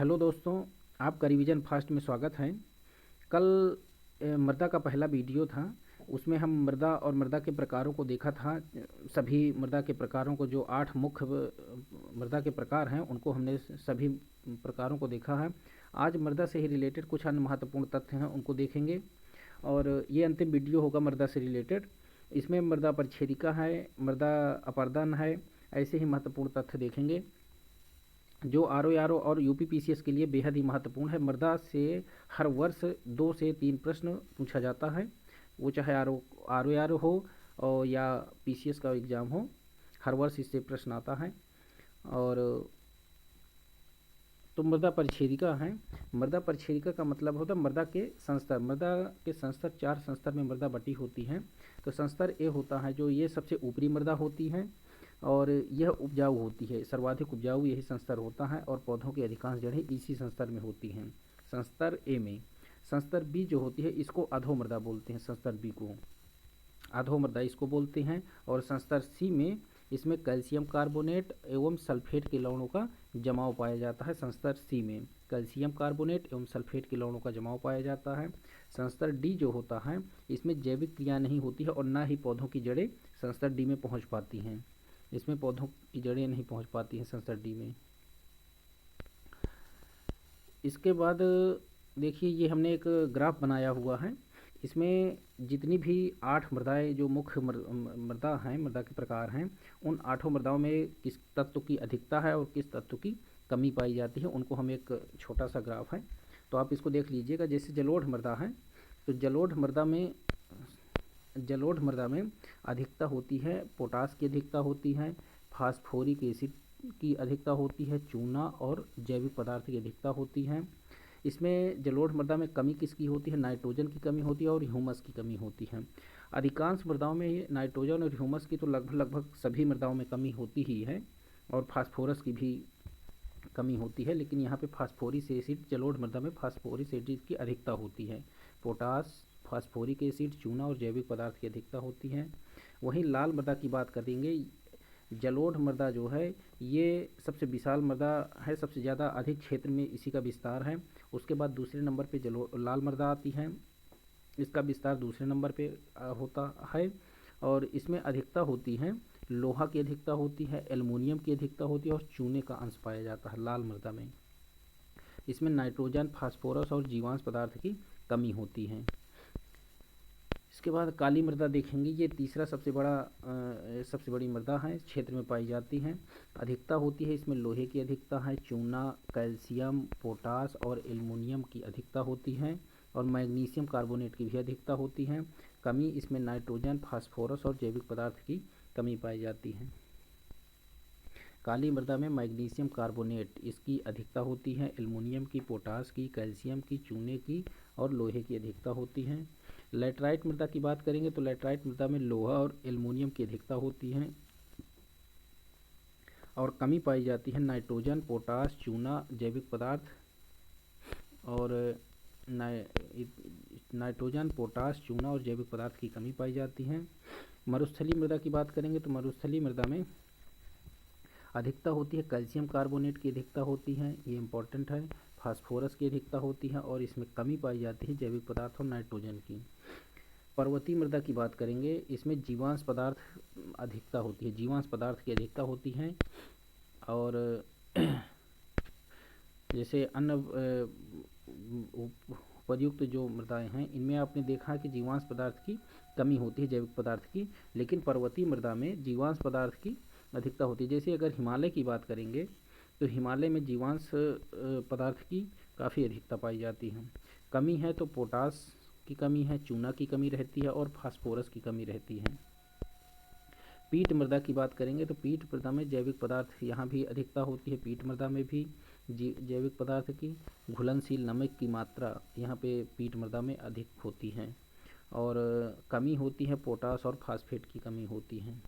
Hello दोस्तों, आपका revision fast में स्वागत है। कल मृदा का पहला वीडियो था। उसमें हम मृदा और मृदा के प्रकारों को देखा था। सभी मृदा के प्रकारों को, जो 8 मुख्य मृदा के प्रकार हैं, उनको हमने सभी प्रकारों को देखा है। आज मृदा से ही रिलेटेड कुछ अन्य महत्वपूर्ण तथ्य हैं, उनको देखेंगे। और ये अंतिम वीडियो होगा मृदा से रिलेटेड। इसमें मृदा परिच्छेदिका है, मृदा अपरदन है, ऐसे ही महत्वपूर्ण तथ्य देखेंगे जो आर और यूपीपीसीएस के लिए बेहद ही महत्वपूर्ण है। मृदा से हर वर्ष 2 से 3 प्रश्न पूछा जाता है, वो चाहे आर हो और या पीसीएस का एग्ज़ाम हो, हर वर्ष इससे प्रश्न आता है। और तो मृदा परिच्छेदिका है। मृदा परिच्छेदिका का मतलब होता है मृदा के संस्तर। मृदा के संस्तर 4 संस्तर में मृदा बटी होती हैं। तो संस्तर ए होता है, जो ये सबसे ऊपरी मृदा होती है और यह उपजाऊ होती है। सर्वाधिक उपजाऊ यही संस्तर होता है और पौधों की अधिकांश जड़ें इसी संस्तर में होती हैं, संस्तर ए में। संस्तर बी जो होती है, इसको अधोमृदा बोलते हैं। संस्तर बी को अधोमृदा इसको बोलते हैं। और संस्तर सी में इसमें कैल्शियम कार्बोनेट एवं सल्फेट के लवणों का जमाव पाया जाता है। संस्तर सी में कैल्शियम कार्बोनेट एवं सल्फेट के लवणों का जमाव पाया जाता है। संस्तर डी जो होता है, इसमें जैविक क्रिया नहीं होती है और ना ही पौधों की जड़ें संस्तर डी में पहुंच पाती हैं। इसमें पौधों की जड़ें नहीं पहुंच पाती हैं संस्तर डी में। इसके बाद देखिए, ये हमने एक ग्राफ बनाया हुआ है। इसमें जितनी भी 8 मृदाएँ, जो मुख्य मृदा हैं, मृदा के प्रकार हैं, उन 8 मृदाओं में किस तत्व की अधिकता है और किस तत्व की कमी पाई जाती है, उनको हम एक छोटा सा ग्राफ है तो आप इसको देख लीजिएगा। जैसे जलोढ़ मृदा है, तो जलोढ़ मृदा में अधिकता होती है, पोटास की अधिकता होती है, फास्फोरिक एसिड की अधिकता होती है, चूना और जैविक पदार्थ की अधिकता होती है। इसमें जलोढ़ मृदा में कमी किसकी होती है? नाइट्रोजन की कमी होती है और ह्यूमस की कमी होती है। अधिकांश मृदाओं में नाइट्रोजन और ह्यूमस की तो लगभग सभी मृदाओं में कमी होती ही है और फास्फोरस की भी कमी होती है, लेकिन यहाँ पे फास्फोरिक एसिड, जलोढ़ मृदा में फास्फोरिक एसिड की अधिकता होती है। पोटास, फास्फोरिक एसिड, चूना और जैविक पदार्थ की अधिकता होती है। वहीं लाल मृदा की बात करेंगे। जलोढ़ मृदा जो है, ये सबसे विशाल मृदा है, सबसे ज़्यादा अधिक क्षेत्र में इसी का विस्तार है। उसके बाद दूसरे नंबर पे लाल मृदा आती है, इसका विस्तार दूसरे नंबर पे होता है। और इसमें अधिकता होती है, लोहा की अधिकता होती है, एल्युमिनियम की अधिकता होती है और चूने का अंश पाया जाता है लाल मृदा में। इसमें नाइट्रोजन, फास्फोरस और जीवांश पदार्थ की कमी होती है। इसके बाद काली मृदा देखेंगे। ये तीसरा सबसे बड़ी मृदा है, क्षेत्र में पाई जाती है। अधिकता होती है, इसमें लोहे की अधिकता है, चूना, कैल्शियम, पोटास और एल्युमिनियम की अधिकता होती है और मैग्नीशियम कार्बोनेट की भी अधिकता होती है। कमी, इसमें नाइट्रोजन, फास्फोरस और जैविक पदार्थ की कमी पाई जाती है। काली मृदा में मैग्नीशियम कार्बोनेट इसकी अधिकता होती है, एल्युमिनियम की, पोटास की, कैल्शियम की, चूने की और लोहे की अधिकता होती है। लैटराइट मृदा की बात करेंगे तो लैटराइट मृदा में लोहा और एल्युमिनियम की अधिकता होती है और कमी पाई जाती है नाइट्रोजन, पोटास, चूना, जैविक पदार्थ और नाइट्रोजन, पोटास, चूना और जैविक पदार्थ की कमी पाई जाती है। मरुस्थलीय मृदा की बात करेंगे तो मरुस्थलीय मृदा में अधिकता होती है, कैल्शियम कार्बोनेट की अधिकता होती है, ये इंपॉर्टेंट है, फास्फोरस की अधिकता होती है और इसमें कमी पाई जाती है जैविक पदार्थ और नाइट्रोजन की। पर्वतीय मृदा की बात करेंगे, इसमें जीवांश पदार्थ अधिकता होती है, जीवांश पदार्थ की अधिकता होती है। और जैसे अन्य उपयुक्त जो मृदाएं हैं, इनमें आपने देखा कि जीवांश पदार्थ की कमी होती है जैविक पदार्थ की, लेकिन पर्वतीय मृदा में जीवांश पदार्थ की अधिकता होती है। जैसे अगर हिमालय की बात करेंगे तो हिमालय में जीवांश पदार्थ की काफ़ी अधिकता पाई जाती है। कमी है तो पोटास की कमी है, चूना की कमी रहती है और फास्फोरस की कमी रहती है। पीट मृदा की बात करेंगे तो पीट मृदा में जैविक पदार्थ यहाँ भी अधिकता होती है। पीट मृदा में भी जैविक पदार्थ की, घुलनशील नमक की मात्रा यहाँ पे पीट मृदा में अधिक होती है और कमी होती है, पोटास और फास्फेट की कमी होती है।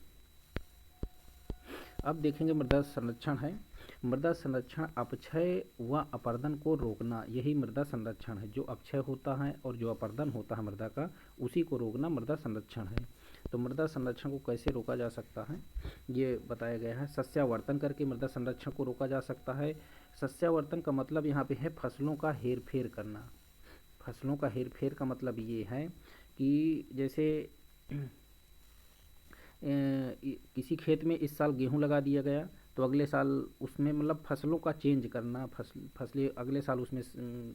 अब देखेंगे मृदा संरक्षण है। मृदा संरक्षण अपक्षय व अपरदन को रोकना, यही मृदा संरक्षण है। जो अपक्षय होता है और जो अपरदन होता है मृदा का, उसी को रोकना मृदा संरक्षण है। तो मृदा संरक्षण को कैसे रोका जा सकता है ये बताया गया है। सस्यावर्तन करके मृदा संरक्षण को रोका जा सकता है। सस्यावर्तन का मतलब यहाँ पे है फसलों का हेर फेर करना। फसलों का हेर फेर का मतलब ये है कि जैसे किसी खेत में इस साल गेहूं लगा दिया गया तो अगले साल उसमें मतलब फसलों का चेंज करना, फसलें अगले साल उसमें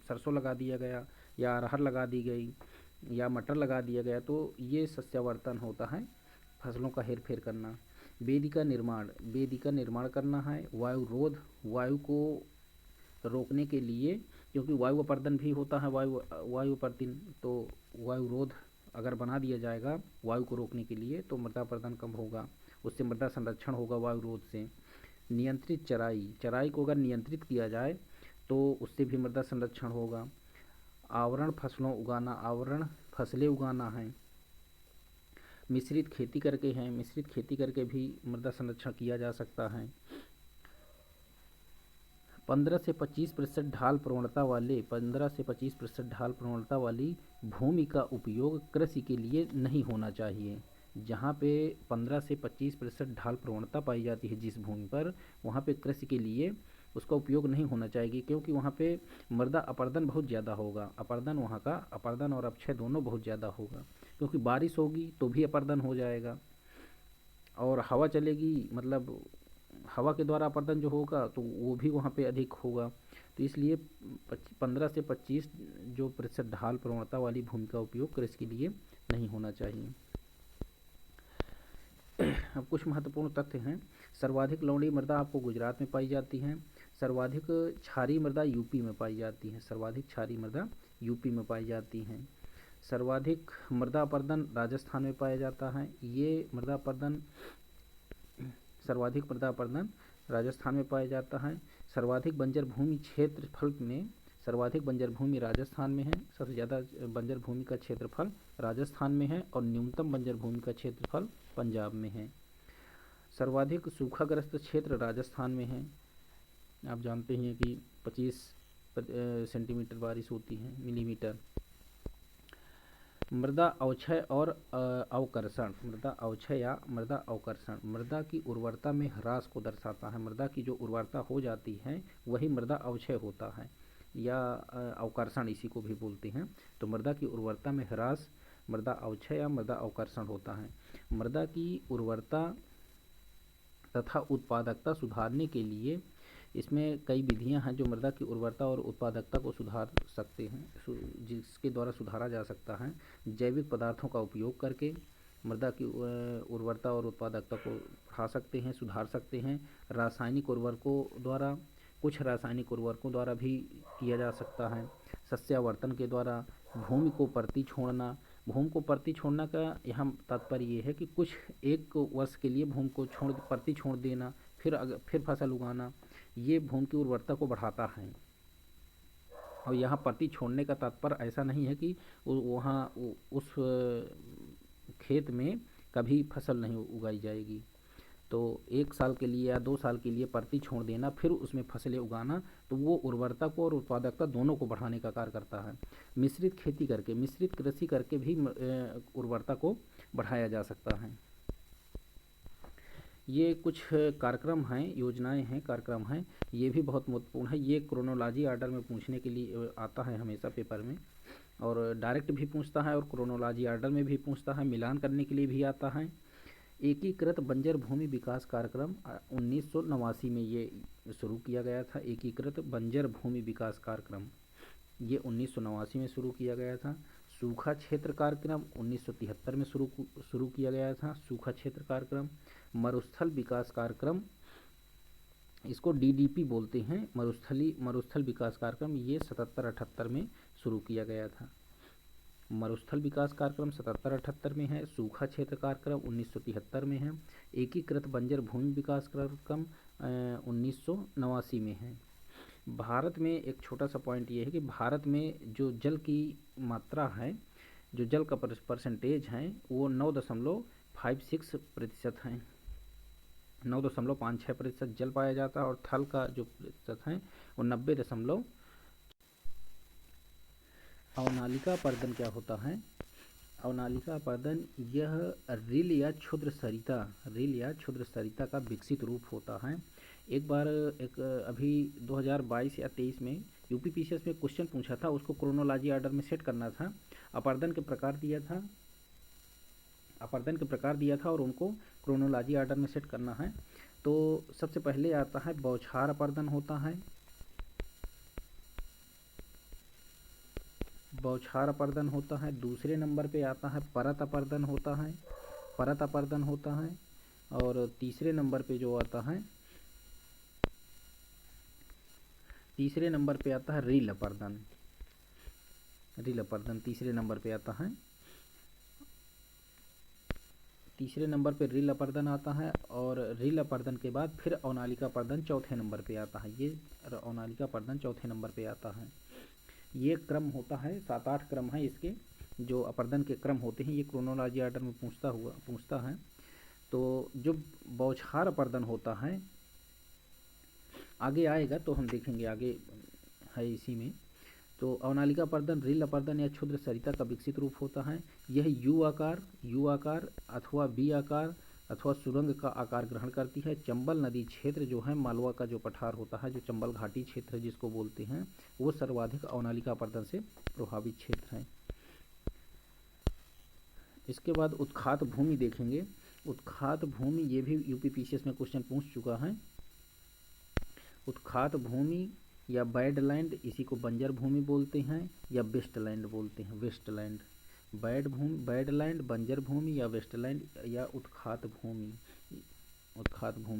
सरसों लगा दिया गया या अरहर लगा दी गई या मटर लगा दिया गया, तो ये सस्यावर्तन होता है, फसलों का हेर फेर करना। वेदी का निर्माण, वेदी का निर्माण करना है। वायु रोध, वायु को रोकने के लिए, क्योंकि वायु अपर्दन भी होता है, वायु अपर्दन, तो वायु रोध अगर बना दिया जाएगा वायु को रोकने के लिए तो मृदा अपरदन कम होगा, उससे मृदा संरक्षण होगा वायु रोध से। नियंत्रित चराई, चराई को अगर नियंत्रित किया जाए तो उससे भी मृदा संरक्षण होगा। आवरण फसलों उगाना, आवरण फसलें उगाना है। मिश्रित खेती करके हैं, मिश्रित खेती करके भी मृदा संरक्षण किया जा सकता है। 15 से 25% ढाल प्रवणता वाले 15 से 25% ढाल प्रवणता वाली भूमि का उपयोग कृषि के लिए नहीं होना चाहिए। जहाँ पे 15 से 25% ढाल प्रवणता पाई जाती है जिस भूमि पर, वहाँ पे कृषि के लिए उसका उपयोग नहीं होना चाहिए, क्योंकि वहाँ पे मृदा अपरदन बहुत ज़्यादा होगा। अपरदन, वहाँ का अपरदन और अपक्षय दोनों बहुत ज़्यादा होगा, क्योंकि बारिश होगी तो भी अपरदन हो जाएगा और हवा चलेगी, मतलब हवा के द्वारा अपरदन जो होगा तो वो भी वहाँ पे अधिक होगा। तो इसलिए 15 से 25 जो प्रतिशत ढाल प्रवणता वाली भूमि का उपयोग कृषि के लिए नहीं होना चाहिए। अब कुछ महत्वपूर्ण तथ्य हैं। सर्वाधिक लवणीय मृदा आपको गुजरात में पाई जाती है। सर्वाधिक क्षारीय मृदा यूपी में पाई जाती है। सर्वाधिक क्षारीय मृदा यूपी में पाई जाती हैं। सर्वाधिक मृदा अपरदन राजस्थान में पाया जाता है। ये मृदा अपरदन, सर्वाधिक मृदा अपरदन राजस्थान में पाया जाता है। सर्वाधिक बंजर भूमि क्षेत्रफल में, सर्वाधिक बंजर भूमि राजस्थान में है। सबसे ज़्यादा बंजर भूमि का क्षेत्रफल राजस्थान में है और न्यूनतम बंजर भूमि का क्षेत्रफल पंजाब में है। सर्वाधिक सूखाग्रस्त क्षेत्र राजस्थान में है। आप जानते हैं कि 25 सेंटीमीटर बारिश होती है, मिलीमीटर। मृदा अवक्षय और अवकर्षण, मृदा अवक्षय या मृदा अवकर्षण मृदा की उर्वरता में ह्रास को दर्शाता है। मृदा की जो उर्वरता हो जाती है वही मृदा अवक्षय होता है या अवकर्षण इसी को भी बोलते हैं। तो मृदा की उर्वरता में ह्रास मृदा अवक्षय या मृदा अवकर्षण होता है। मृदा की उर्वरता तथा उत्पादकता सुधारने के लिए इसमें कई विधियां हैं जो मृदा की उर्वरता और उत्पादकता को सुधार सकते हैं, जिसके द्वारा सुधारा जा सकता है। जैविक पदार्थों का उपयोग करके मृदा की उर्वरता और उत्पादकता को बढ़ा सकते हैं, सुधार सकते हैं। रासायनिक उर्वरकों द्वारा, कुछ रासायनिक उर्वरकों द्वारा भी किया जा सकता है। सस्यावर्तन के द्वारा भूमि को परती छोड़ना, भूमि को परती छोड़ना का यहाँ तात्पर्य ये है कि कुछ एक वर्ष के लिए भूमि को परती छोड़ देना, फिर फसल उगाना, ये भूमि की उर्वरता को बढ़ाता है। और यहाँ परती छोड़ने का तात्पर्य ऐसा नहीं है कि वहाँ उस खेत में कभी फसल नहीं उगाई जाएगी। तो 1 साल के लिए या 2 साल के लिए परती छोड़ देना, फिर उसमें फसलें उगाना, तो वो उर्वरता को और उत्पादकता दोनों को बढ़ाने का कार्य करता है। मिश्रित खेती करके, मिश्रित कृषि करके भी उर्वरता को बढ़ाया जा सकता है। ये कुछ कार्यक्रम हैं, योजनाएं हैं, कार्यक्रम हैं, ये भी बहुत महत्वपूर्ण है। ये क्रोनोलॉजी आर्डर में पूछने के लिए आता है हमेशा पेपर में, और डायरेक्ट भी पूछता है और क्रोनोलॉजी आर्डर में भी पूछता है, मिलान करने के लिए भी आता है। एकीकृत बंजर भूमि विकास कार्यक्रम 1989 में ये शुरू किया गया था। एकीकृत बंजर भूमि विकास कार्यक्रम ये 1989 में शुरू किया गया था। सूखा क्षेत्र कार्यक्रम 1973 में शुरू किया गया था। सूखा क्षेत्र कार्यक्रम। मरुस्थल विकास कार्यक्रम, इसको DDP बोलते हैं, मरुस्थल विकास कार्यक्रम, ये 77-78 में शुरू किया गया था। मरुस्थल विकास कार्यक्रम 77-78 में है। सूखा क्षेत्र कार्यक्रम 1973 में है। एकीकृत बंजर भूमि विकास कार्यक्रम 1989 में है। भारत में एक छोटा सा पॉइंट ये है कि भारत में जो जल की मात्रा है, जो जल का परसेंटेज है, वो 9.56% है। 9.56% जल पाया जाता है और थल का जो प्रतिशत है वो 90। अवनालिका अपरदन क्या होता है? अवनालिका अपर्दन यह रिल या क्षुद्र सरिता का विकसित रूप होता है। एक बार अभी 2022 या 23 में यूपीपीसीएस में क्वेश्चन पूछा था, उसको क्रोनोलॉजी ऑर्डर में सेट करना था। अपर्दन के प्रकार दिया था और उनको क्रोनोलॉजी ऑर्डर में सेट करना है। तो सबसे पहले आता है बौछार अपर्दन होता है, बौछार अपर्दन होता है। दूसरे नंबर पे आता है परत अपर्दन होता है, और तीसरे नंबर पे आता है रील अपर्दन तीसरे नंबर पे आता है। तीसरे नंबर पे रील अपर्दन आता है, और रील अपर्दन के बाद फिर अवनालिका अपर्दन चौथे नंबर पे आता है। ये अवनालिका अपर्दन चौथे नंबर पे आता है। ये क्रम होता है, 7-8 क्रम है इसके, जो अपर्दन के क्रम होते हैं। ये क्रोनोलॉजी ऑर्डर में पूछता है। तो जो बौछार अपर्दन होता है आगे आएगा, तो हम देखेंगे, आगे है इसी में। तो अवनालिका अपर्दन रील अपर्दन या क्षुद्र सरिता का विकसित रूप होता है। यह यू आकार अथवा बी आकार अथवा सुरंग का आकार ग्रहण करती है। चंबल नदी क्षेत्र जो है, मालवा का जो पठार होता है, जो चंबल घाटी क्षेत्र है जिसको बोलते हैं, वो सर्वाधिक अवनालिका अपर्दन से प्रभावित क्षेत्र है। इसके बाद उत्खात भूमि देखेंगे। उत्खात भूमि, ये भी यूपीपीसीएस में क्वेश्चन पूछ चुका है। उत्खात भूमि या बैडलैंड, इसी को बंजर भूमि बोलते हैं या वेस्टलैंड बोलते हैं। वेस्टलैंड, बैडलैंड, बंजर भूमि या वेस्टलैंड या उत्खात भूमि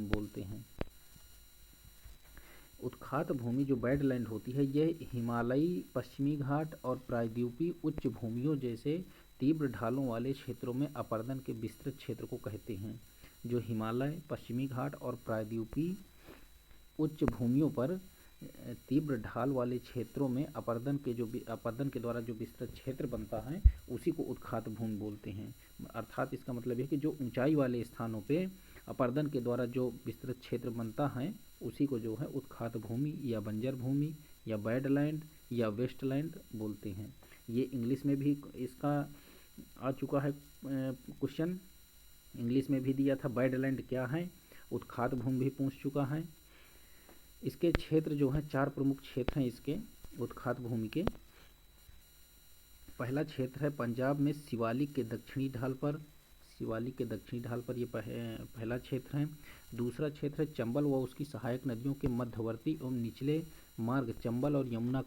बोलते हैं। उत्खात भूमि जो बैडलैंड होती है, यह हिमालयी, पश्चिमी घाट और प्रायद्वीपीय उच्च भूमियों जैसे तीव्र ढालों वाले क्षेत्रों में अपर्दन के विस्तृत क्षेत्र को कहते हैं। जो हिमालय, पश्चिमी घाट और प्रायद्वीपीय उच्च भूमियों पर तीव्र ढाल वाले क्षेत्रों में अपर्दन के द्वारा जो विस्तृत क्षेत्र बनता है, उसी को उत्खात भूमि बोलते हैं। अर्थात इसका मतलब है कि जो ऊंचाई वाले स्थानों पे अपर्दन के द्वारा जो विस्तृत क्षेत्र बनता है, उसी को जो है उत्खात भूमि या बंजर भूमि या बैडलैंड या वेस्टलैंड बोलते हैं। ये इंग्लिश में भी इसका आ चुका है क्वेश्चन, इंग्लिश में भी दिया था, बैडलैंड क्या है, उत्खात भूमि भी पूछ चुका है। इसके क्षेत्र जो हैं, 4 प्रमुख क्षेत्र हैं इसके उत्खात भूमि के। पहला क्षेत्र है पंजाब में शिवालिक के दक्षिणी ढाल पर ये पहला क्षेत्र है। दूसरा क्षेत्र है चंबल व उसकी सहायक नदियों के मध्यवर्ती एवं निचले मार्ग चंबल और यमुना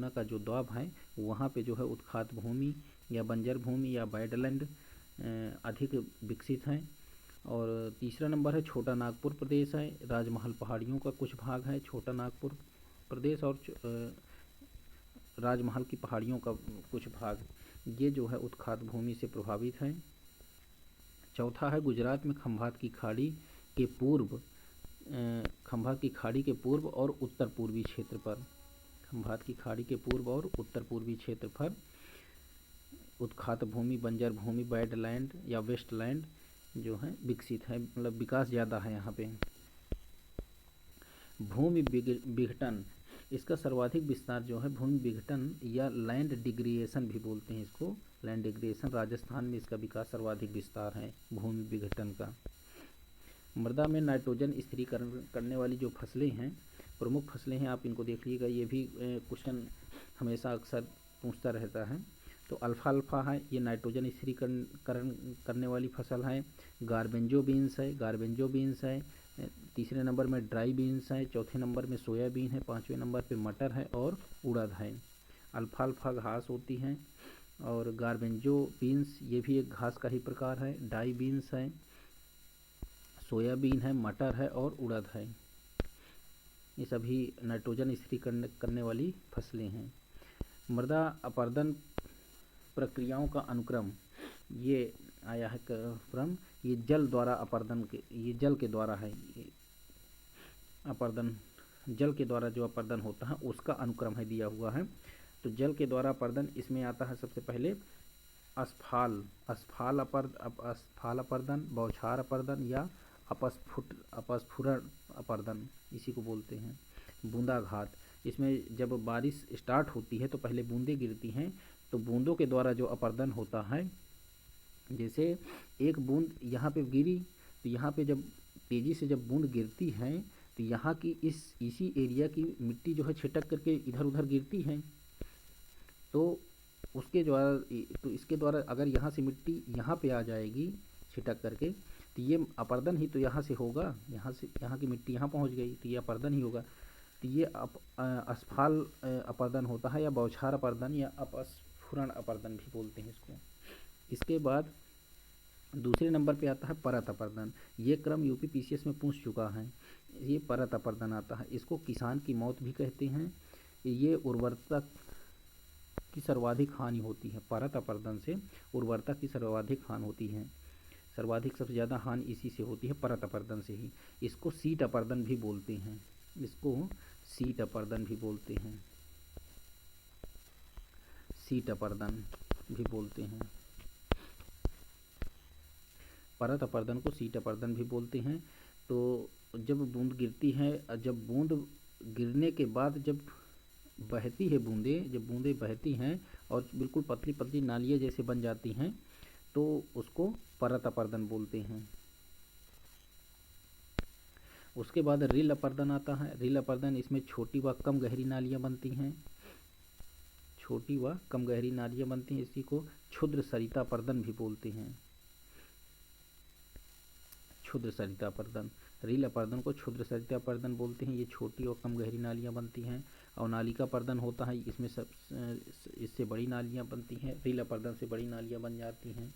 का जो द्वाब है, वहाँ पे जो है उत्खात भूमि या बंजर भूमि या बैडलैंड अधिक विकसित हैं। और तीसरा नंबर है छोटा नागपुर प्रदेश है, राजमहल पहाड़ियों का कुछ भाग है छोटा नागपुर प्रदेश, और राजमहल की पहाड़ियों का कुछ भाग, ये जो है उत्खात भूमि से प्रभावित है। चौथा है गुजरात में खंभात की खाड़ी के पूर्व और उत्तर पूर्वी क्षेत्र पर उत्खात भूमि, बंजर भूमि, बैडलैंड या वेस्टलैंड जो है विकसित है, मतलब विकास ज़्यादा है यहाँ पे। भूमि विघटन, इसका सर्वाधिक विस्तार जो है भूमि विघटन या लैंड डिग्रेडेशन भी बोलते हैं इसको, लैंड डिग्रेडेशन, राजस्थान में इसका विकास सर्वाधिक विस्तार है भूमि विघटन का। मृदा में नाइट्रोजन स्थिरीकरण करने वाली जो फसलें हैं, प्रमुख फसलें हैं, आप इनको देख लीजिएगा, ये भी क्वेश्चन हमेशा अक्सर पूछता रहता है। तो अल्फाल्फा है, ये नाइट्रोजन स्थिरीकरण करने वाली फसल है। गार्बेंजो बीन्स है। तीसरे नंबर में ड्राई बीन्स है। चौथे नंबर में सोयाबीन है। पाँचवें नंबर पे मटर है और उड़द है। अल्फाल्फा घास होती है, और गार्बेंजो बीन्स ये भी एक घास का ही प्रकार है। ड्राई बीन्स है, सोयाबीन है, मटर है और उड़द है। ये सभी नाइट्रोजन स्थिरीकरण करने वाली फसलें हैं। मृदा अपर्दन प्रक्रियाओं का अनुक्रम, ये आया है क्रम, ये जल के द्वारा है। जल के द्वारा जो अपर्दन होता है उसका अनुक्रम है दिया हुआ है। तो जल के द्वारा अपर्दन, इसमें आता है सबसे पहले अस्फाल अपर्दन, बौछार अपर्दन या अपस्फुरण अपर्दन, इसी को बोलते हैं। बूंदाघात, इसमें जब बारिश स्टार्ट होती है तो पहले बूंदें गिरती हैं, तो बूंदों के द्वारा जो अपरदन होता है, जैसे एक बूंद यहाँ पे गिरी, तो यहाँ पे जब तेज़ी से जब बूंद गिरती है तो यहाँ की इसी एरिया की मिट्टी जो है छिटक करके इधर उधर गिरती है, तो उसके द्वारा, तो इसके द्वारा अगर यहाँ से मिट्टी यहाँ पे आ जाएगी छिटक करके, तो ये अपर्दन ही तो यहाँ से होगा, यहाँ से यहाँ की मिट्टी यहाँ पहुँच गई तो ये अपर्दन ही होगा। तो ये अस्फाल अपर्दन होता है, या बौछार अपर्दन, या अपस्फुरण अपर्दन भी बोलते हैं इसको। इसके बाद दूसरे नंबर पे आता है परत अपर्दन। ये क्रम यूपी पीसीएस में पूछ चुका है। ये परत अपर्दन आता है, इसको किसान की मौत भी कहते हैं। ये उर्वरता की सर्वाधिक हानि होती है, परत अपर्दन से उर्वरता की सर्वाधिक हानि होती है, सर्वाधिक सबसे ज़्यादा हानि इसी से होती है, परत अपर्दन से ही। इसको सीट अपर्दन भी बोलते हैं, इसको सीट अपर्दन भी बोलते हैं, सीट अपर्दन भी बोलते हैं। परत अपर्दन को सीट अपर्दन भी बोलते हैं। तो जब बूंद गिरती है, जब बूंद गिरने के बाद जब बहती है बूंदें, जब बूंदें बहती हैं और बिल्कुल पतली पतली नालियाँ जैसे बन जाती हैं, तो उसको परत अपर्दन बोलते हैं। उसके बाद रिल अपर्दन आता है। रिल अपर्दन, इसमें छोटी व कम गहरी नालियाँ बनती हैं, छोटी व कम गहरी नालियाँ बनती हैं। इसी को क्षुद्र सरिता अपर्दन भी बोलते हैं, क्षुद्र सरिता अपर्दन। रील अपर्दन को क्षुद्र सरिता अपर्दन बोलते हैं। ये छोटी और कम गहरी नालियाँ बनती हैं। और नालिका अपर्दन होता है, इसमें सब इससे बड़ी नालियाँ बनती हैं, रील अपर्दन से बड़ी नालियाँ बन जाती हैं।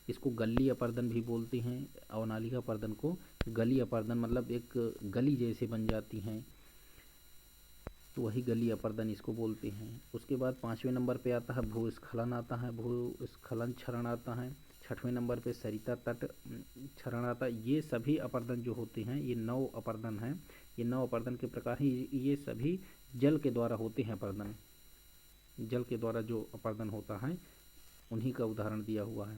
इसको गली अपर्दन भी बोलते हैं। और नालिका अपर्दन को गली अपर्दन, मतलब एक गली जैसे बन जाती हैं, तो वही गली अपर्दन इसको बोलते हैं। उसके बाद 5वें नंबर पे आता है भूस्खलन आता है, भूस्खलन क्षरण आता है। 6वें नंबर पे सरिता तट क्षरण आता है। ये सभी अपर्दन जो होते हैं, ये 9 अपर्दन हैं। ये 9 अपर्दन के प्रकार हैं। ये सभी जल के द्वारा होते हैं अपर्दन, जल के द्वारा जो अपर्दन होता है उन्हीं का उदाहरण दिया हुआ है।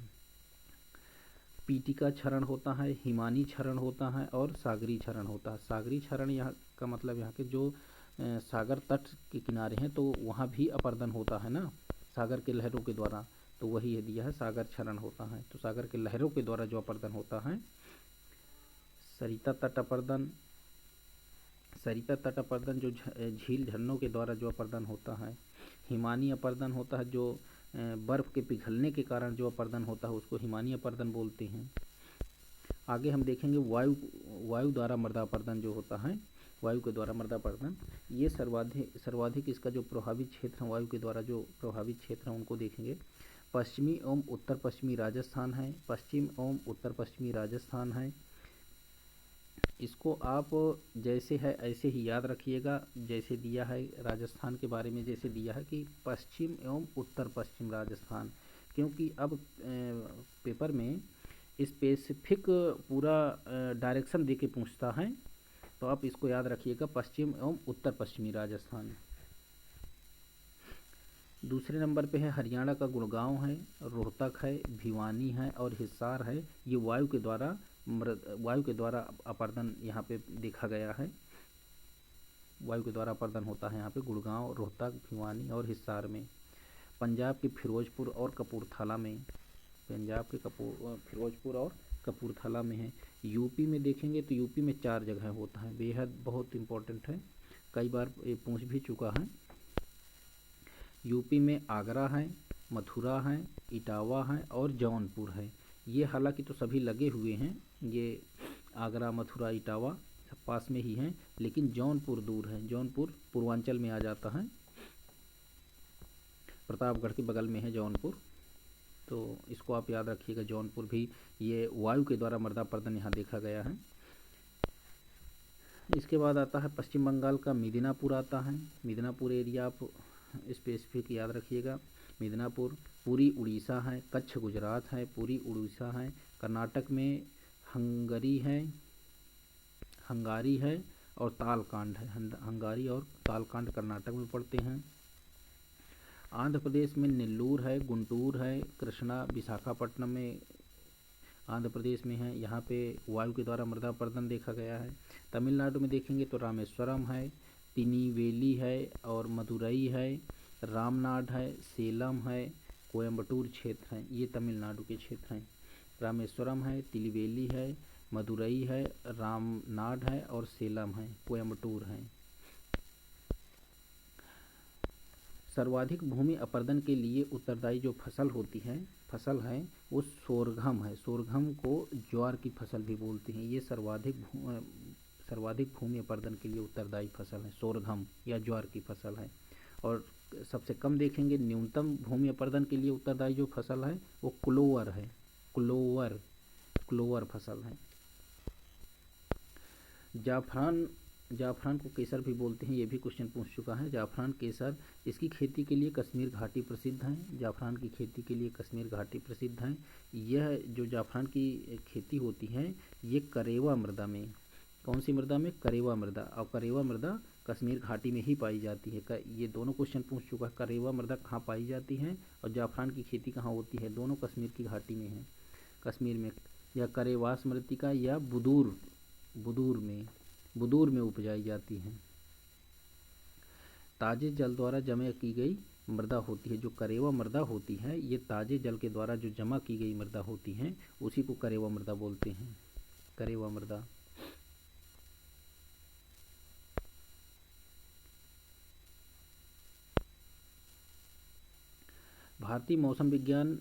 पीटिका क्षरण होता है, हिमानी क्षरण होता है और सागरी क्षरण होता है। सागरी क्षरण यहाँ का मतलब यहाँ के जो सागर तट के किनारे हैं, तो वहाँ भी अपर्दन होता है ना, सागर के लहरों के द्वारा, तो वही है दिया है, सागर क्षरण होता है। तो सागर के लहरों के द्वारा जो अपर्दन होता है। सरिता तट अपर्दन, सरिता तट अपर्दन जो झील झरनों के द्वारा जो अपर्दन होता है। हिमानी अपर्दन होता है, जो बर्फ़ के पिघलने के कारण जो अपर्दन होता है उसको हिमानी अपर्दन बोलते हैं। आगे हम देखेंगे वायु द्वारा मृदा अपर्दन जो होता है, वायु के द्वारा मृदा अपर्दन। ये सर्वाधिक इसका जो प्रभावित क्षेत्र है, वायु के द्वारा जो प्रभावित क्षेत्र है उनको देखेंगे। पश्चिमी एवं उत्तर पश्चिमी राजस्थान है, पश्चिम एवं उत्तर पश्चिमी राजस्थान है। इसको आप जैसे है ऐसे ही याद रखिएगा, जैसे दिया है राजस्थान के बारे में, जैसे दिया है कि पश्चिम एवं उत्तर पश्चिम राजस्थान, क्योंकि अब पेपर में स्पेसिफिक पूरा डायरेक्शन दे के पूछता है, तो आप इसको याद रखिएगा, पश्चिम एवं उत्तर पश्चिमी राजस्थान। दूसरे नंबर पे है हरियाणा का गुड़गांव है, रोहतक है, भिवानी है और हिसार है। ये वायु के द्वारा अपर्दन यहाँ पे देखा गया है, वायु के द्वारा अपर्दन होता है यहाँ पे गुड़गांव, रोहतक, भिवानी और हिसार में। पंजाब के फिरोजपुर और कपूरथला में, पंजाब के फिरोजपुर और कपूरथला में है। यूपी में देखेंगे तो यूपी में 4 जगह होता है, बेहद बहुत इम्पोर्टेंट है, कई बार ये पूछ भी चुका है। यूपी में आगरा है, मथुरा है, इटावा है और जौनपुर है। ये हालांकि तो सभी लगे हुए हैं, ये आगरा, मथुरा, इटावा सब पास में ही हैं, लेकिन जौनपुर दूर है। जौनपुर पूर्वांचल में आ जाता है, प्रतापगढ़ के बगल में है जौनपुर, तो इसको आप याद रखिएगा। जौनपुर भी ये वायु के द्वारा मृदा अपर्दन यहाँ देखा गया है। इसके बाद आता है पश्चिम बंगाल का मिदनापुर आता है। मिदनापुर एरिया आप स्पेसिफिक याद रखिएगा। मिदनापुर पूरी उड़ीसा है, कच्छ गुजरात है, पूरी उड़ीसा है। कर्नाटक में हंगारी है और तालकांड है। हंगारी और तालकांड कर्नाटक में पड़ते हैं। आंध्र प्रदेश में नेल्लूर है, गुंटूर है, कृष्णा, विशाखापट्टनम में आंध्र प्रदेश में है। यहाँ पे वायु के द्वारा मृदा अपर्दन देखा गया है। तमिलनाडु में देखेंगे तो रामेश्वरम है, तिनीवेली है और मदुरई है। रामनाड है, सेलम है, कोयम्बटूर क्षेत्र है, ये तमिलनाडु के क्षेत्र हैं। रामेश्वरम है, तिलवेली है, मदुरई है, रामनाड है और सेलम है, कोयम्बटूर है। सर्वाधिक भूमि अपरदन के लिए उत्तरदायी जो फसल है वो सोरघम है। सोरघम को ज्वार की फसल भी बोलते हैं। ये सर्वाधिक भूमि अपरदन के लिए उत्तरदायी फसल है, सोरघम या ज्वार की फसल है। और सबसे कम देखेंगे, न्यूनतम भूमि अपरदन के लिए उत्तरदायी जो फसल है वो क्लोवर है। क्लोवर फसल है। जाफरान को केसर भी बोलते हैं, ये भी क्वेश्चन पूछ चुका है। जाफरान केसर, इसकी खेती के लिए कश्मीर घाटी प्रसिद्ध है। जाफरान की खेती के लिए कश्मीर घाटी प्रसिद्ध है। यह जो जाफरान की खेती होती है ये करेवा मृदा में, कौन सी मृदा में? करेवा मृदा। और करेवा मृदा कश्मीर घाटी में ही पाई जाती है। ये दोनों क्वेश्चन पूछ चुका है, करेवा मृदा कहाँ पाई जाती है और जाफरान की खेती कहाँ होती है, दोनों कश्मीर की घाटी में है। कश्मीर में या करेवास मृतिका या बुदूर में उपजाई जाती हैं। ताजे जल द्वारा जमा की गई मृदा होती है। जो करेवा मृदा होती है ये ताजे जल के द्वारा जो जमा की गई मृदा होती है उसी को करेवा मृदा बोलते हैं। करेवा मृदा। भारतीय मौसम विज्ञान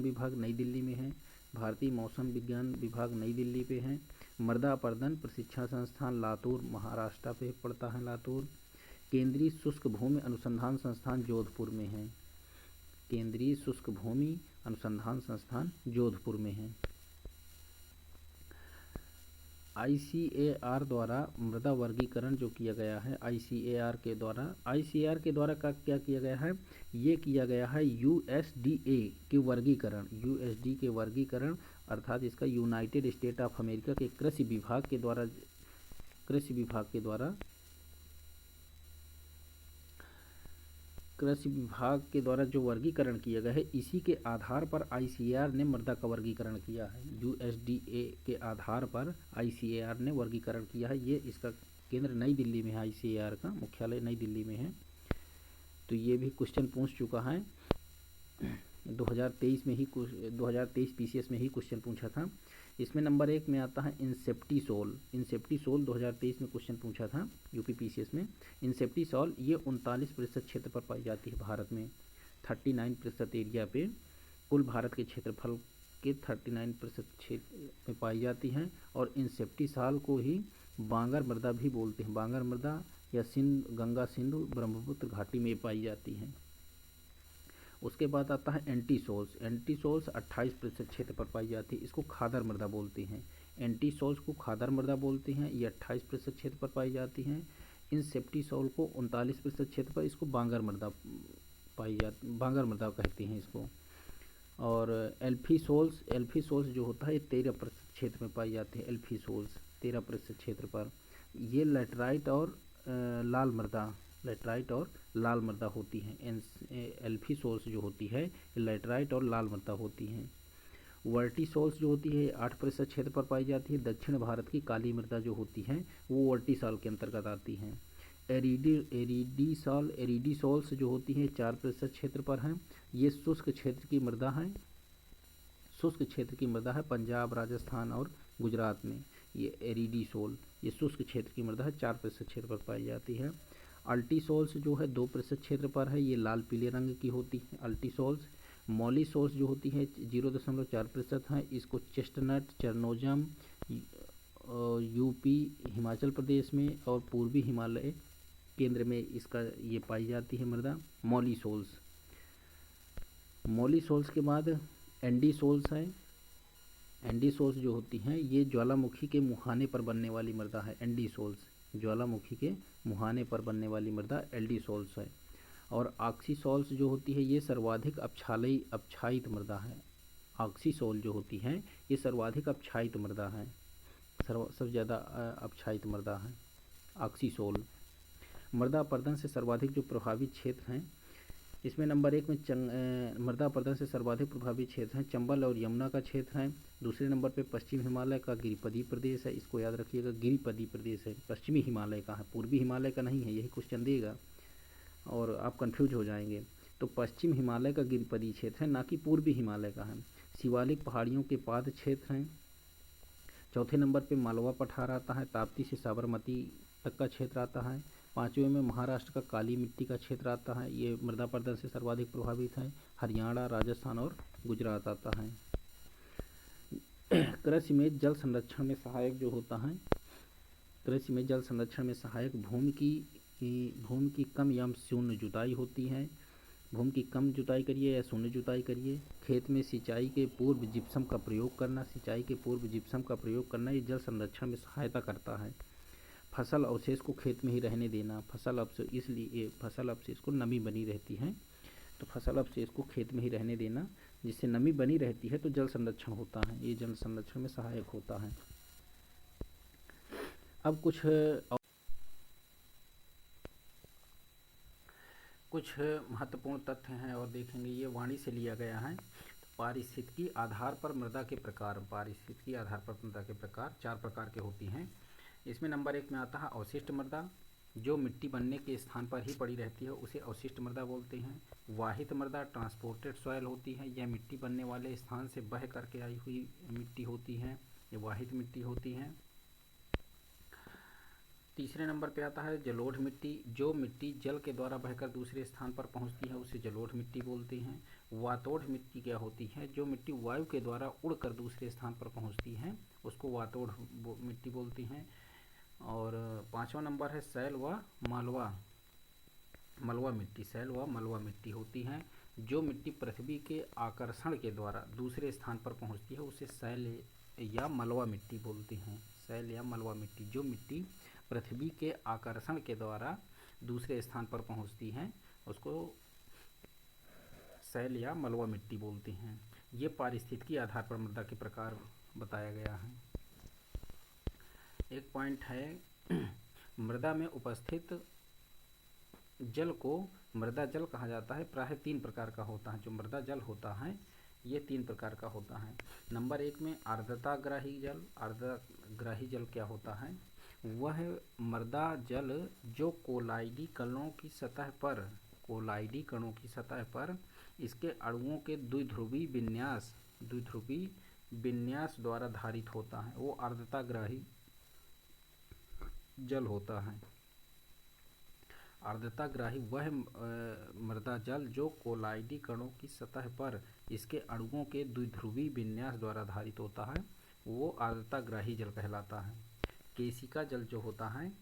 विभाग नई दिल्ली में है। भारतीय मौसम विज्ञान विभाग नई दिल्ली पे है। मृदा अपरदन प्रशिक्षण संस्थान लातूर महाराष्ट्र पे पड़ता है, लातूर। केंद्रीय शुष्क भूमि अनुसंधान संस्थान जोधपुर में है। केंद्रीय शुष्क भूमि अनुसंधान संस्थान जोधपुर में है। ICAR द्वारा मृदा वर्गीकरण जो किया गया है, ICAR के द्वारा क्या किया गया है? ये किया गया है USDA के वर्गीकरण, अर्थात इसका यूनाइटेड स्टेट ऑफ अमेरिका के कृषि विभाग के द्वारा जो वर्गीकरण किया गया है, इसी के आधार पर ICAR ने मृदा का वर्गीकरण किया है। USDA के आधार पर ICAR ने वर्गीकरण किया है। ये इसका केंद्र नई दिल्ली में है, ICAR का मुख्यालय नई दिल्ली में है। तो ये भी क्वेश्चन पूछ चुका है 2023 PCS में ही क्वेश्चन पूछा था। इसमें नंबर 1 में आता है इंसेप्टिसोल 2023 में क्वेश्चन पूछा था यूपी PCS में। इंसेप्टिसोल ये 39% क्षेत्र पर पाई जाती है भारत में, 39% एरिया पे, कुल भारत के क्षेत्रफल के 39% क्षेत्र में पाई जाती है। और इंसेप्टिसोल को ही बांगर मृदा भी बोलते हैं। बांगर मृदा या गंगा सिंधु ब्रह्मपुत्र घाटी में पाई जाती हैं। उसके बाद आता है एंटीसोल्स 28% क्षेत्र पर पाई जाती है। इसको खादर मृदा बोलते हैं। एंटीसोल्स को खादर मृदा बोलते हैं। ये 28% क्षेत्र पर पाई जाती हैं। इंसेप्टिसोल को 39% क्षेत्र पर, इसको बांगर मृदा कहते हैं इसको। और एल्फीसोल्स जो होता है ये 13% क्षेत्र में पाई जाती है। एल्फीसोल्स 13% क्षेत्र पर। ये लेटराइट और लाल मृदा होती हैं। एल्फीसोल्स जो होती है लेटराइट और लाल मृदा होती हैं। वर्टिसोल्स जो होती है 8% क्षेत्र पर पाई जाती है। दक्षिण भारत की काली मृदा जो होती है वो वर्टिसोल के अंतर्गत आती हैं। एरिडीसोल्स जो होती है 4% क्षेत्र पर हैं। ये शुष्क क्षेत्र की मृदा है पंजाब, राजस्थान और गुजरात में। ये एरिडीसोल ये शुष्क क्षेत्र की मृदा है, 4% क्षेत्र पर पाई जाती है। अल्टीसोल्स जो है 2% क्षेत्र पर है। ये लाल पीले रंग की होती है अल्टीसोल्स। मॉलीसोल्स जो होती है 0.4% है। इसको चेस्टनट, चरनोजम यूपी हिमाचल प्रदेश में और पूर्वी हिमालय केंद्र में इसका ये पाई जाती है मृदा मॉलीसोल्स के बाद एंडीसोल्स है। एंडीसोल्स जो होती हैं ये ज्वालामुखी के मुहाने पर बनने वाली मृदा है। एंडीसोल्स ज्वालामुखी के मुहाने पर बनने वाली मृदा एल्डीसोल्स है। और ऑक्सीसोल्स जो होती है ये सर्वाधिक अपक्षायित मृदा है। ऑक्सीसोल जो होती है ये सर्वाधिक अपक्षायित मृदा है, सबसे ज़्यादा अपक्षायित मृदा है ऑक्सीसोल। मृदा अपरदन से सर्वाधिक जो प्रभावित क्षेत्र हैं, इसमें नंबर 1 में मृदा अपरदन से सर्वाधिक प्रभावित क्षेत्र हैं चंबल और यमुना का क्षेत्र है। दूसरे नंबर पे पश्चिम हिमालय का गिरिपदी प्रदेश है, इसको याद रखिएगा, गिरिपदी प्रदेश है, पश्चिमी हिमालय का है, पूर्वी हिमालय का नहीं है, यही क्वेश्चन देगा। और आप कंफ्यूज हो जाएंगे। तो पश्चिम हिमालय का गिरिपदी क्षेत्र है, ना कि पूर्वी हिमालय का है। शिवालिक पहाड़ियों के पाद क्षेत्र हैं। चौथे नंबर पे मालवा पठार आता है, ताप्ती से साबरमती तक का क्षेत्र आता है। पाँचवें में महाराष्ट्र का काली मिट्टी का क्षेत्र आता है, ये मृदा पर्दन से सर्वाधिक प्रभावित है। हरियाणा, राजस्थान और गुजरात आता है। कृषि में जल संरक्षण में सहायक जो होता है, कृषि में जल संरक्षण में सहायक भूमि की कम या शून्य जुताई होती है। भूमि की कम जुताई करिए या शून्य जुताई करिए। खेत में सिंचाई के पूर्व जिप्सम का प्रयोग करना, सिंचाई के पूर्व जिप्सम का प्रयोग करना ये जल संरक्षण में सहायता करता है। फसल अवशेष को खेत में ही रहने देना, फसल अवशेष इसलिए फसल अवशेष को नमी बनी रहती है, तो फसल अवशेष को खेत में ही रहने देना, जिससे नमी बनी रहती है तो जल संरक्षण होता है, ये जल संरक्षण में सहायक होता है। अब कुछ महत्वपूर्ण तथ्य हैं और देखेंगे, ये वाणी से लिया गया है। पारिस्थितिकी आधार पर मृदा के प्रकार, पारिस्थितिकी आधार पर मृदा के प्रकार 4 प्रकार के होती हैं। इसमें नंबर 1 में आता है अवशिष्ट मृदा, जो मिट्टी बनने के स्थान पर ही पड़ी रहती है उसे अवशिष्ट मृदा बोलते हैं। वाहित मृदा ट्रांसपोर्टेड सॉइल होती है, यह मिट्टी बनने वाले स्थान से बह करके आई हुई मिट्टी होती है, ये वाहित मिट्टी होती है। तीसरे नंबर पे आता है जलोढ़ मिट्टी, जो मिट्टी जल के द्वारा बहकर दूसरे स्थान पर पहुंचती है उसे जलोढ़ मिट्टी बोलते हैं। वातोढ़ मिट्टी क्या होती है, जो मिट्टी वायु के द्वारा उड़कर दूसरे स्थान पर पहुंचती है उसको वातोढ़ मिट्टी बोलती हैं। और 5वां नंबर है शैल व मलवा मिट्टी, शैल व मलवा मिट्टी होती हैं, जो मिट्टी पृथ्वी के आकर्षण के द्वारा दूसरे स्थान पर पहुंचती है उसे शैल या मलवा मिट्टी बोलते हैं। शैल या मलवा मिट्टी, जो मिट्टी पृथ्वी के आकर्षण के द्वारा दूसरे स्थान पर पहुंचती हैं उसको शैल या मलवा मिट्टी बोलते हैं। ये पारिस्थितिकी आधार पर मृदा के प्रकार बताया गया है। एक पॉइंट है मृदा में उपस्थित जल को मृदा जल कहा जाता है, प्राय 3 प्रकार का होता है। जो मृदा जल होता है ये 3 प्रकार का होता है। नंबर 1 में आर्द्रताग्राही जल। आर्द्रताग्राही जल क्या होता है, वह मृदा जल जो कोलाइडी कणों की सतह पर इसके अणुओं के द्विध्रुवी विन्यास द्वारा धारित होता है, वो आर्द्रताग्राही जल होता है। आर्द्रताग्राही वह मृदा जल जो कोलाइडी कणों की सतह पर इसके अणुओं के द्विध्रुवी विन्यास द्वारा धारित होता है, वो आर्द्रताग्राही जल कहलाता है। केशिका जल जो होता है,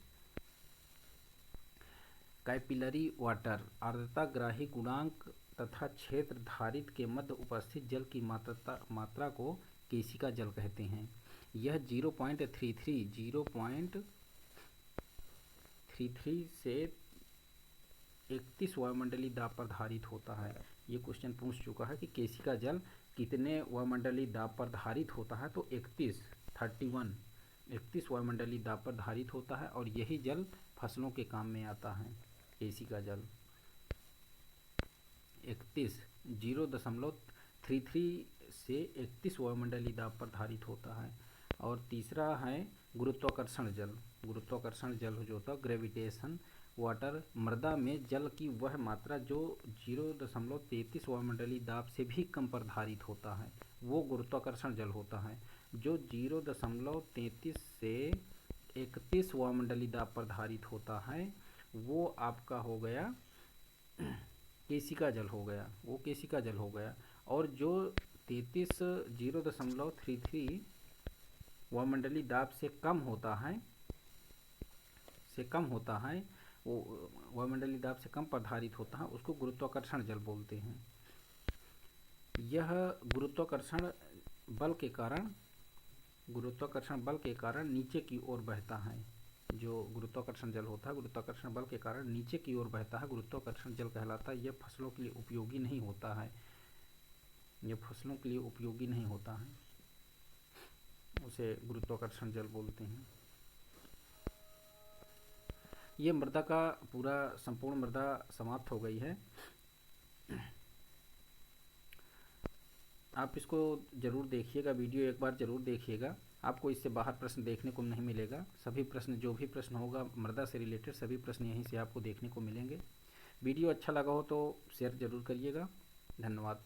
कैपिलरी वाटर, आर्द्रताग्राही गुणांक तथा क्षेत्र धारित के मध्य उपस्थित जल की मात्रा को केशिका जल कहते हैं। यह 0.33 से 31 वायुमंडलीय दाब पर धारित होता है। ये क्वेश्चन पूछ चुका है कि केशिका जल कितने वायुमंडलीय दाब पर धारित होता है, तो 31 वायुमंडलीय दाब पर धारित होता है, और यही जल फसलों के काम में आता है। केशिका जल 0.33 से 31 वायुमंडलीय दाब पर धारित होता है। और तीसरा है गुरुत्वाकर्षण जल। गुरुत्वाकर्षण जल जो होता है ग्रेविटेशन वाटर, मृदा में जल की वह मात्रा जो 0.33 वायुमंडलीय दाब से भी कम पर धारित होता है, वो गुरुत्वाकर्षण जल होता है। जो 0.33 से 31 वायुमंडलीय दाब पर धारित होता है वो आपका हो गया केशिका जल हो गया, वो केशिका जल हो गया। और जो 0.33 वायुमंडलीय दाब से कम होता है, वो वायुमंडलीय दाब से कम पर धारित होता है, उसको गुरुत्वाकर्षण जल बोलते हैं। यह गुरुत्वाकर्षण बल के कारण नीचे की ओर बहता है। जो गुरुत्वाकर्षण जल होता है, गुरुत्वाकर्षण बल के कारण नीचे की ओर बहता है, गुरुत्वाकर्षण जल कहलाता है। यह फसलों के लिए उपयोगी नहीं होता है, उसे गुरुत्वाकर्षण जल बोलते हैं। ये मृदा का पूरा संपूर्ण मृदा समाप्त हो गई है। आप इसको ज़रूर देखिएगा, वीडियो एक बार ज़रूर देखिएगा, आपको इससे बाहर प्रश्न देखने को नहीं मिलेगा। सभी प्रश्न जो भी प्रश्न होगा मृदा से रिलेटेड सभी प्रश्न यहीं से आपको देखने को मिलेंगे। वीडियो अच्छा लगा हो तो शेयर ज़रूर करिएगा। धन्यवाद।